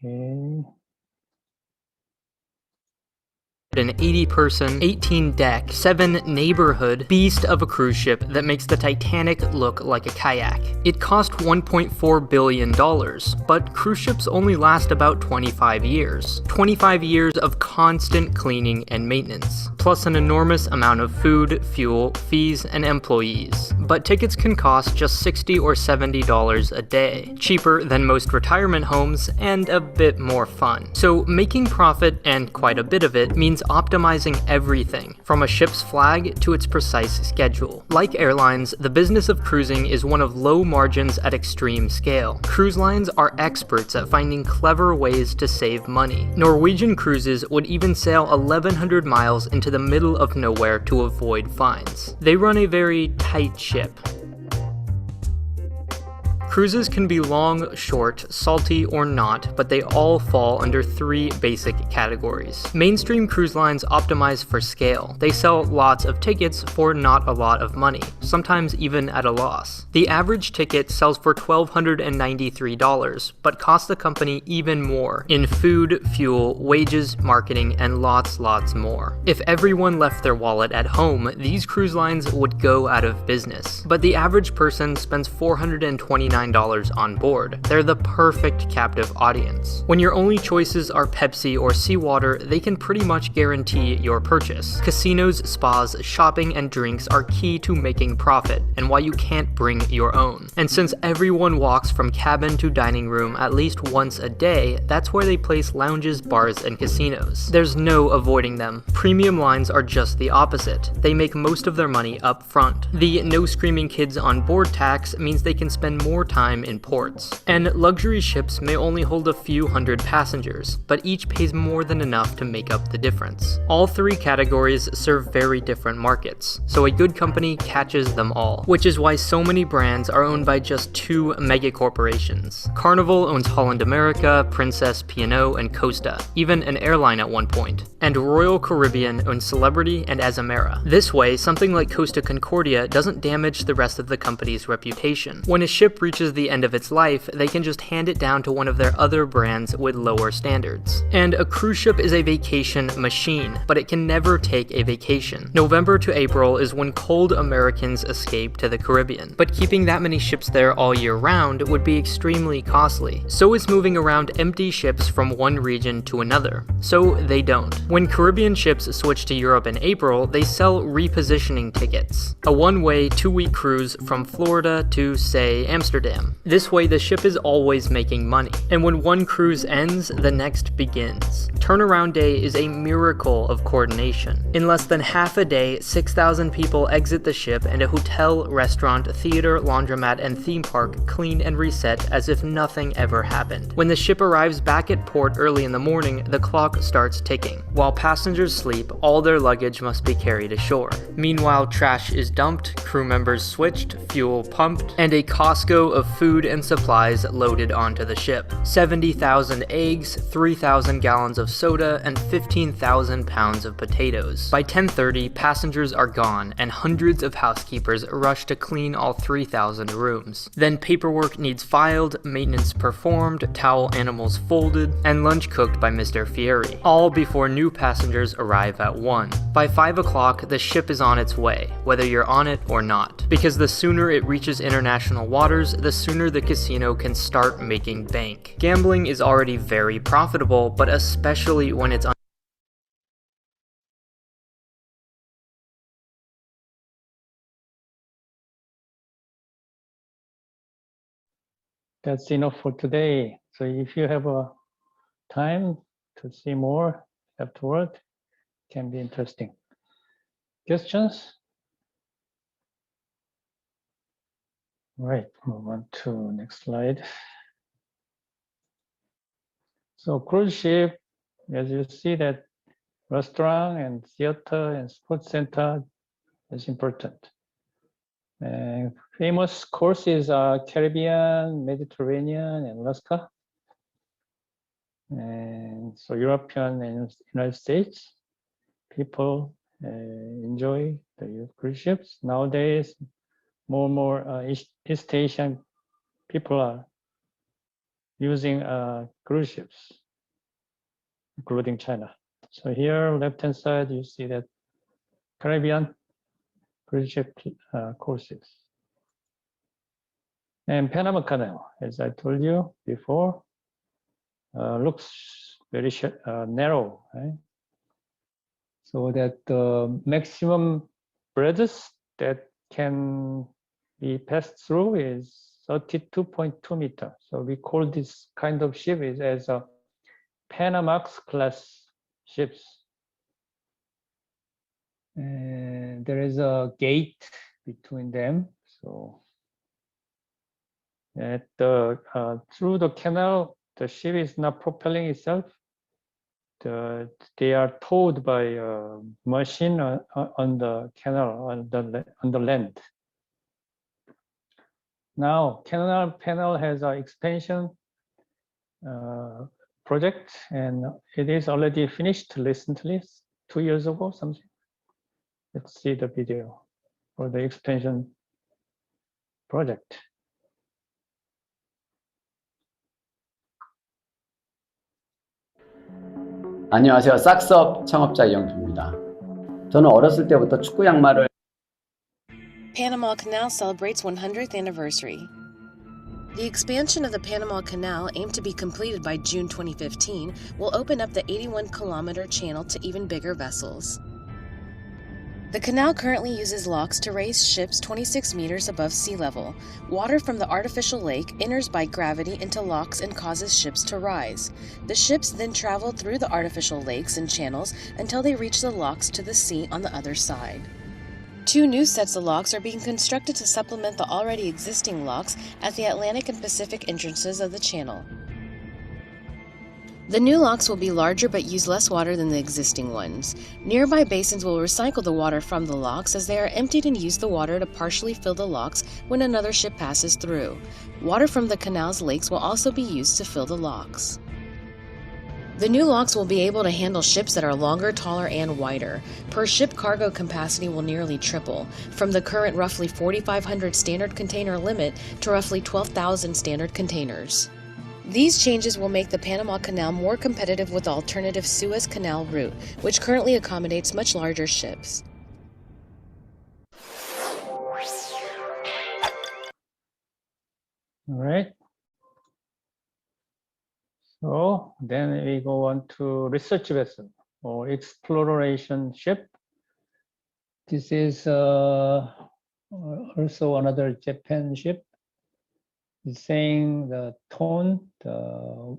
Okay. An 80-person, 18-deck, 7-neighborhood beast of a cruise ship that makes the Titanic look like a kayak. It cost $1.4 billion, but cruise ships only last about 25 years. 25 years of constant cleaning and maintenance, plus an enormous amount of food, fuel, fees, and employees. But tickets can cost just $60 or $70 a day, cheaper than most retirement homes and a bit more fun. So making profit, and quite a bit of it, means optimizing everything, from a ship's flag to its precise schedule. Like airlines, the business of cruising is one of low margins at extreme scale. Cruise lines are experts at finding clever ways to save money. Norwegian cruises would even sail 1,100 miles into the middle of nowhere to avoid fines. They run a very tight ship. Cruises can be long, short, salty, or not, but they all fall under 3 basic categories. Mainstream cruise lines optimize for scale. They sell lots of tickets for not a lot of money, sometimes even at a loss. The average ticket sells for $1,293, but costs the company even more in food, fuel, wages, marketing, and lots more. If everyone left their wallet at home, these cruise lines would go out of business. But the average person spends $429 on board. They're the perfect captive audience. When your only choices are Pepsi or seawater, they can pretty much guarantee your purchase. Casinos, spas, shopping, and drinks are key to making profit, and why you can't bring your own. And since everyone walks from cabin to dining room at least once a day, that's where they place lounges, bars, and casinos. There's no avoiding them. Premium lines are just the opposite. They make most of their money up front. The no screaming kids on board tax means they can spend more time in ports. And luxury ships may only hold a few hundred passengers, but each pays more than enough to make up the difference. All 3 categories serve very different markets, so a good company catches them all, which is why so many brands are owned by just 2 mega corporations. Carnival owns Holland America, Princess, P&O, and Costa, even an airline at one point. And Royal Caribbean owns Celebrity and Azamara. This way, something like Costa Concordia doesn't damage the rest of the company's reputation. When a ship reaches the end of its life, they can just hand it down to one of their other brands with lower standards. And a cruise ship is a vacation machine, but it can never take a vacation. November to April is when cold Americans escape to the Caribbean, but keeping that many ships there all year round would be extremely costly. So is moving around empty ships from one region to another. So they don't. When Caribbean ships switch to Europe in April, they sell repositioning tickets, a one-way 2-week cruise from Florida to, say, Amsterdam. This way, the ship is always making money, and when one cruise ends, the next begins. Turnaround day is a miracle of coordination. In less than half a day, 6,000 people exit the ship, and a hotel, restaurant, theater, laundromat, and theme park clean and reset as if nothing ever happened. When the ship arrives back at port early in the morning, the clock starts ticking. While passengers sleep, all their luggage must be carried ashore. Meanwhile, trash is dumped, crew members switched, fuel pumped, and a Costco of food and supplies loaded onto the ship. 70,000 eggs, 3,000 gallons of soda, and 15,000 pounds of potatoes. By 10:30, passengers are gone, and hundreds of housekeepers rush to clean all 3,000 rooms. Then paperwork needs filed, maintenance performed, towel animals folded, and lunch cooked by Mr. Fieri, all before new passengers arrive at 1. By 5 o'clock, the ship is on its way, whether you're on it or not, because the sooner it reaches international waters, the sooner the casino can start making bank. Gambling is already very profitable, but especially when it's That's enough for today. So if you have a time to see more afterward, it can be interesting. Questions? Right, move on to next slide. So cruise ship, as you see that restaurant and theater and sports center is important. And famous courses are Caribbean, Mediterranean, and Alaska. And so European and United States people enjoy the cruise ships. Nowadays, more and more East Asian people are using cruise ships, including China. So here, left-hand side, you see that Caribbean cruise ship courses. And Panama Canal, as I told you before, looks very narrow, right? So that the maximum breadth that can be passed through is 32.2 meters. So we call this kind of ship is as a Panamax class ships. And there is a gate between them. So at the through the canal, the ship is not propelling itself. They are towed by a machine on the canal, on the land. Now, canal has an expansion project, and it is already finished recently, 2 years ago, something. Let's see the video for the expansion project. 안녕하세요. 싹스업 창업자 이영주입니다. 저는 어렸을 때부터 축구 양말을 Panama Canal celebrates 100th anniversary. The expansion of the Panama Canal, aimed to be completed by June 2015, will open up the 81-kilometer channel to even bigger vessels. The canal currently uses locks to raise ships 26 meters above sea level. Water from the artificial lake enters by gravity into locks and causes ships to rise. The ships then travel through the artificial lakes and channels until they reach the locks to the sea on the other side. 2 new sets of locks are being constructed to supplement the already existing locks at the Atlantic and Pacific entrances of the channel. The new locks will be larger but use less water than the existing ones. Nearby basins will recycle the water from the locks as they are emptied and use the water to partially fill the locks when another ship passes through. Water from the canal's lakes will also be used to fill the locks. The new locks will be able to handle ships that are longer, taller, and wider. Per ship cargo capacity will nearly triple, from the current roughly 4,500 standard container limit to roughly 12,000 standard containers. These changes will make the Panama Canal more competitive with the alternative Suez Canal route, which currently accommodates much larger ships. All right. So then we go on to research vessel or exploration ship. This is also another Japan ship. It's saying the ton, the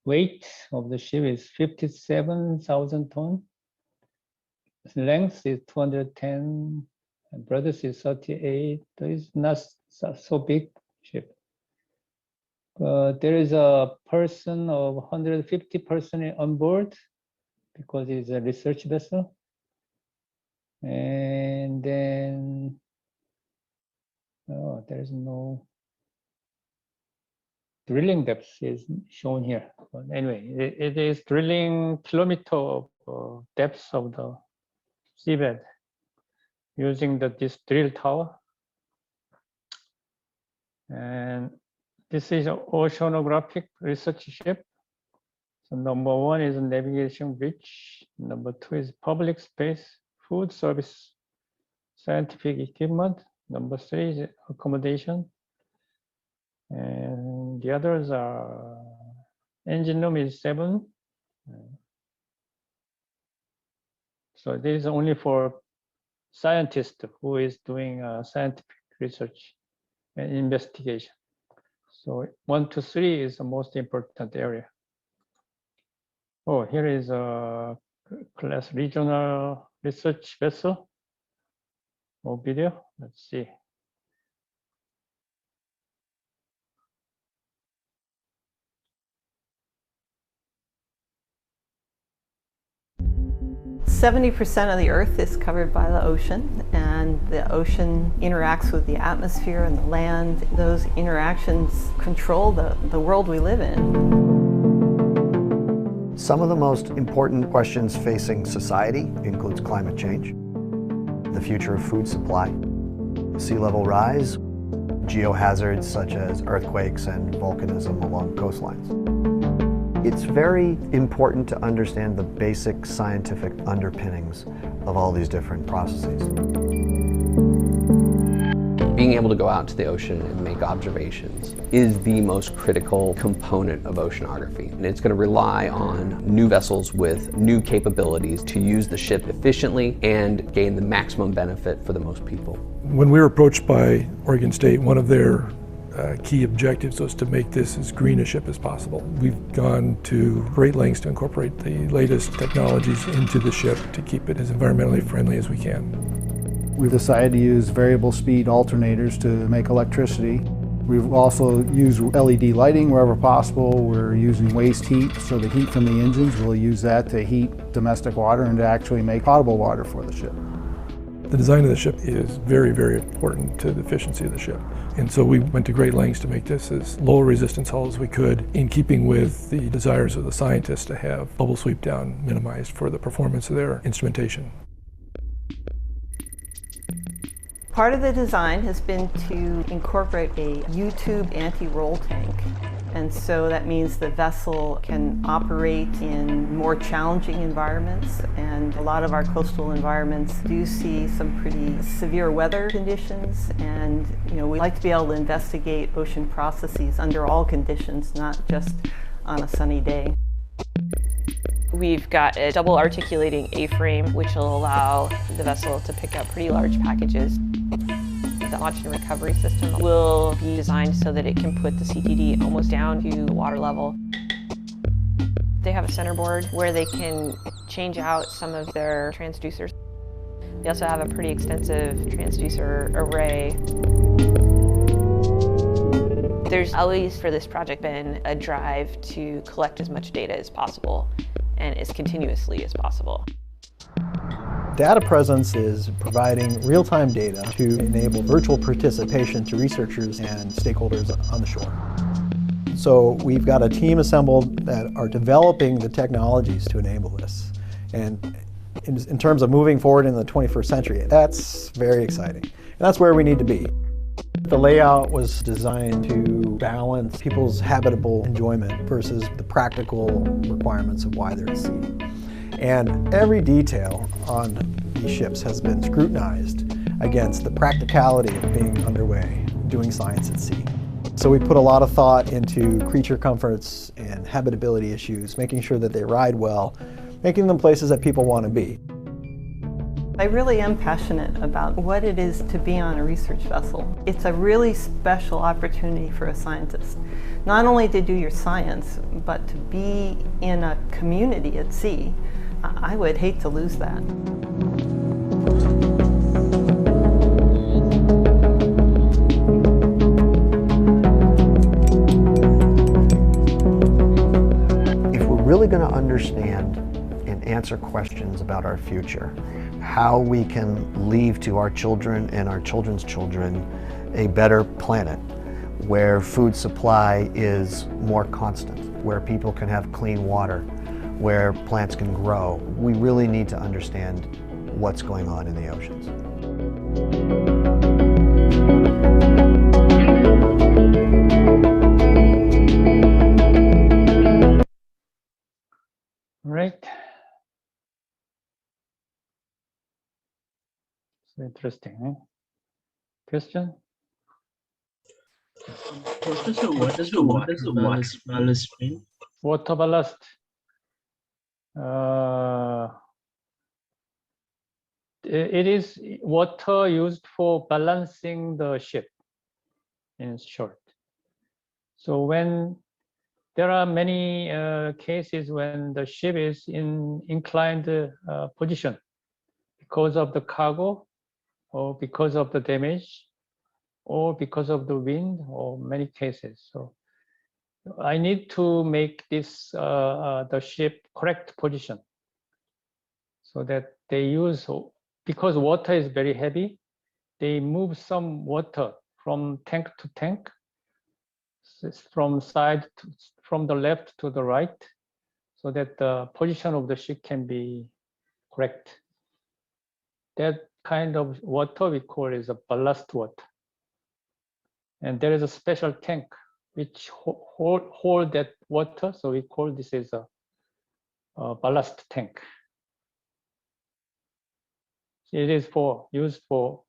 weight of the ship is 57,000 tons. Length is 210, and breadth is 38. It's not so big ship. But there is a person of 150 person on board because it's a research vessel. And then there is no drilling depth is shown here. But anyway, it is drilling kilometer of depth of the seabed using this drill tower. And this is an oceanographic research ship. So number 1 is a navigation bridge. Number 2 is public space, food service, scientific equipment. Number 3 is accommodation. And the others are, engine room is 7. So this is only for scientists who is doing scientific research and investigation. So 1 to 3 is the most important area. Oh, here is a class regional research vessel. More video. Let's see. % of the Earth is covered by the ocean, and the ocean interacts with the atmosphere and the land. Those interactions control the world we live in. Some of the most important questions facing society includes climate change, the future of food supply, sea level rise, geohazards such as earthquakes and volcanism along coastlines. It's very important to understand the basic scientific underpinnings of all these different processes. Being able to go out to the ocean and make observations is the most critical component of oceanography. And it's going to rely on new vessels with new capabilities to use the ship efficiently and gain the maximum benefit for the most people. When we were approached by Oregon State, one of their key objectives was to make this as green a ship as possible. We've gone to great lengths to incorporate the latest technologies into the ship to keep it as environmentally friendly as we can. We've decided to use variable speed alternators to make electricity. We've also used LED lighting wherever possible. We're using waste heat, so the heat from the engines, we'll use that to heat domestic water and to actually make potable water for the ship. The design of the ship is very, very important to the efficiency of the ship. And so we went to great lengths to make this as low a resistance hull as we could, in keeping with the desires of the scientists to have bubble sweep down minimized for the performance of their instrumentation. Part of the design has been to incorporate a U-tube anti-roll tank. And so that means the vessel can operate in more challenging environments, and a lot of our coastal environments do see some pretty severe weather conditions, and we like to be able to investigate ocean processes under all conditions, not just on a sunny day. We've got a double articulating A-frame, which will allow the vessel to pick up pretty large packages. The launch and recovery system will be designed so that it can put the CTD almost down to water level. They have a centerboard where they can change out some of their transducers. They also have a pretty extensive transducer array. There's always, for this project, been a drive to collect as much data as possible and as continuously as possible. Data presence is providing real-time data to enable virtual participation to researchers and stakeholders on the shore. So we've got a team assembled that are developing the technologies to enable this. And in terms of moving forward in the 21st century, that's very exciting. And that's where we need to be. The layout was designed to balance people's habitable enjoyment versus the practical requirements of why they're at sea. And every detail on these ships has been scrutinized against the practicality of being underway, doing science at sea. So we put a lot of thought into creature comforts and habitability issues, making sure that they ride well, making them places that people want to be. I really am passionate about what it is to be on a research vessel. It's a really special opportunity for a scientist, not only to do your science, but to be in a community at sea. I would hate to lose that. If we're really going to understand and answer questions about our future, how we can leave to our children and our children's children a better planet where food supply is more constant, where people can have clean water, where plants can grow, we really need to understand what's going on in the oceans. Right. So interesting, eh? Question? Professor, what is the water ballast mean? Water ballast. It is water used for balancing the ship, in short. So when there are many cases when the ship is in inclined position because of the cargo, or because of the damage, or because of the wind, or many cases. So I need to make this the ship correct position, so that they use, because water is very heavy, they move some water from tank to tank, from the left to the right, so that the position of the ship can be correct. That kind of water we call is a ballast water. And there is a special tank which hold that water. So we call this as a ballast tank. It is used for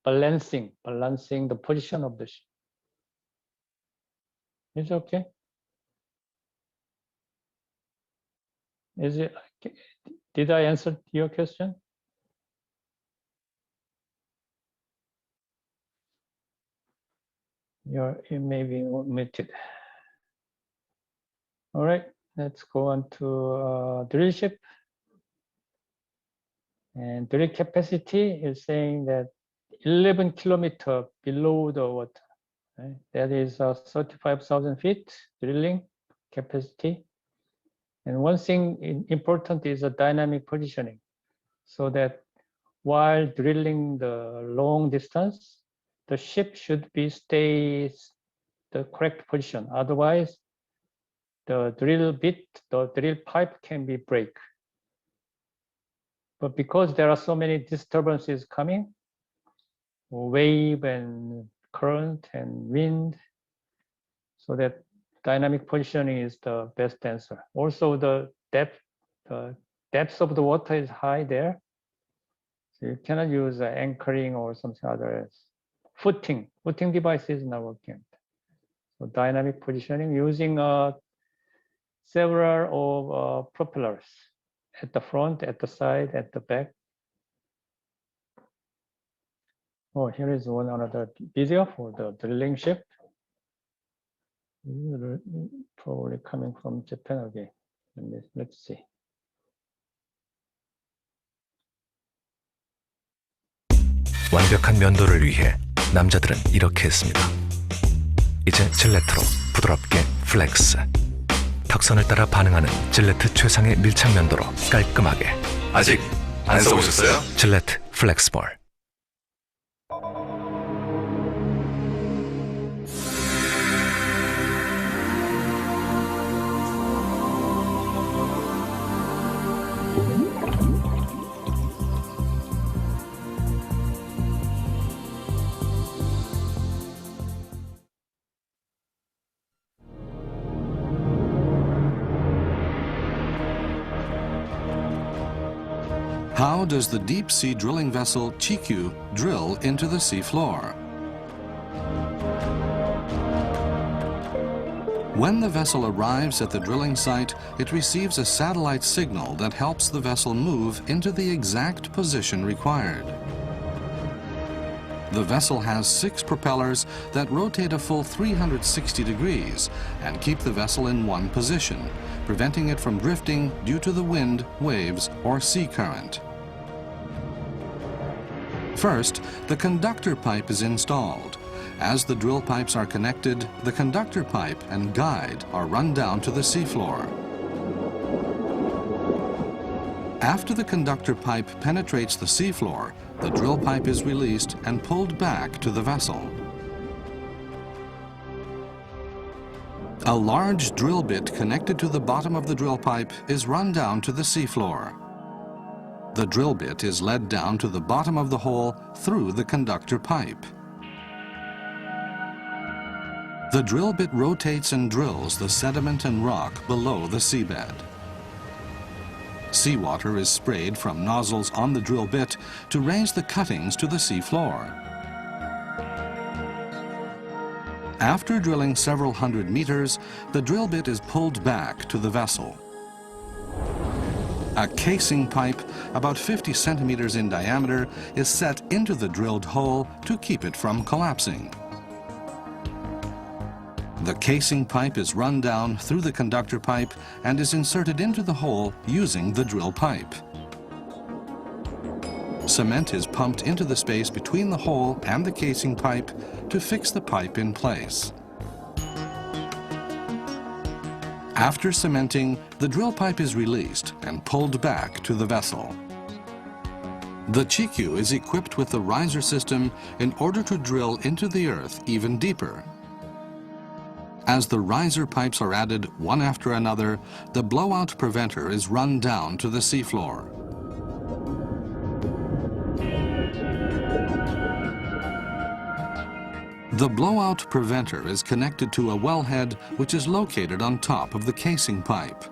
balancing the position of the ship. Is it okay? Is it? Did I answer your question? You may be muted. All right, let's go on to drill ship. And drill capacity is saying that 11 kilometers below the water. Right? That is 35,000 feet drilling capacity. And one thing important is the dynamic positioning, so that while drilling the long distance, the ship should stay the correct position. Otherwise, the drill pipe can be break. But because there are so many disturbances coming, wave and current and wind, so that dynamic positioning is the best answer. Also, the depth of the water is high there. So you cannot use anchoring or something other. Footing device is not working. So dynamic positioning using several of propellers at the front, at the side, at the back. Oh, here is another video for the drilling ship. Probably coming from Japan again. Let's see. 완벽한 면도를 위해 남자들은 이렇게 했습니다. 이제 질레트로 부드럽게 플렉스. 턱선을 따라 반응하는 질레트 최상의 밀착 면도로 깔끔하게. 아직 안 써보셨어요? 질레트 플렉스볼. How does the deep-sea drilling vessel Chikyu drill into the seafloor? When the vessel arrives at the drilling site, it receives a satellite signal that helps the vessel move into the exact position required. The vessel has 6 propellers that rotate a full 360 degrees and keep the vessel in one position, preventing it from drifting due to the wind, waves, or sea current. First, the conductor pipe is installed. As the drill pipes are connected, the conductor pipe and guide are run down to the seafloor. After the conductor pipe penetrates the seafloor, the drill pipe is released and pulled back to the vessel. A large drill bit connected to the bottom of the drill pipe is run down to the seafloor. The drill bit is led down to the bottom of the hole through the conductor pipe. The drill bit rotates and drills the sediment and rock below the seabed. Seawater is sprayed from nozzles on the drill bit to raise the cuttings to the seafloor. After drilling several hundred meters, the drill bit is pulled back to the vessel. A casing pipe, about 50 centimeters in diameter, is set into the drilled hole to keep it from collapsing. The casing pipe is run down through the conductor pipe and is inserted into the hole using the drill pipe. Cement is pumped into the space between the hole and the casing pipe to fix the pipe in place. After cementing, the drill pipe is released and pulled back to the vessel. The Chikyu is equipped with the riser system in order to drill into the earth even deeper. As the riser pipes are added one after another, the blowout preventer is run down to the seafloor. The blowout preventer is connected to a wellhead which is located on top of the casing pipe.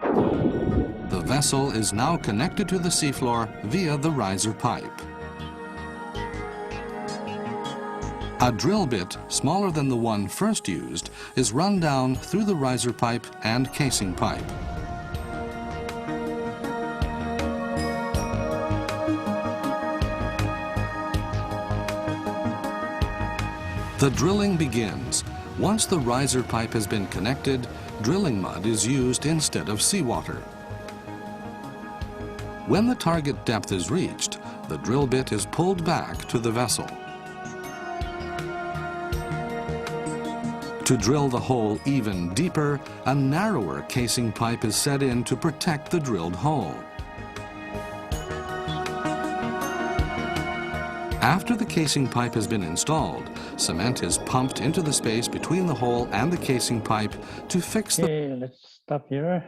The vessel is now connected to the seafloor via the riser pipe. A drill bit, smaller than the one first used, is run down through the riser pipe and casing pipe. The drilling begins. Once the riser pipe has been connected, drilling mud is used instead of seawater. When the target depth is reached, the drill bit is pulled back to the vessel. To drill the hole even deeper, a narrower casing pipe is set in to protect the drilled hole. After the casing pipe has been installed, cement is pumped into the space between the hole and the casing pipe to fix the... Okay, let's stop here.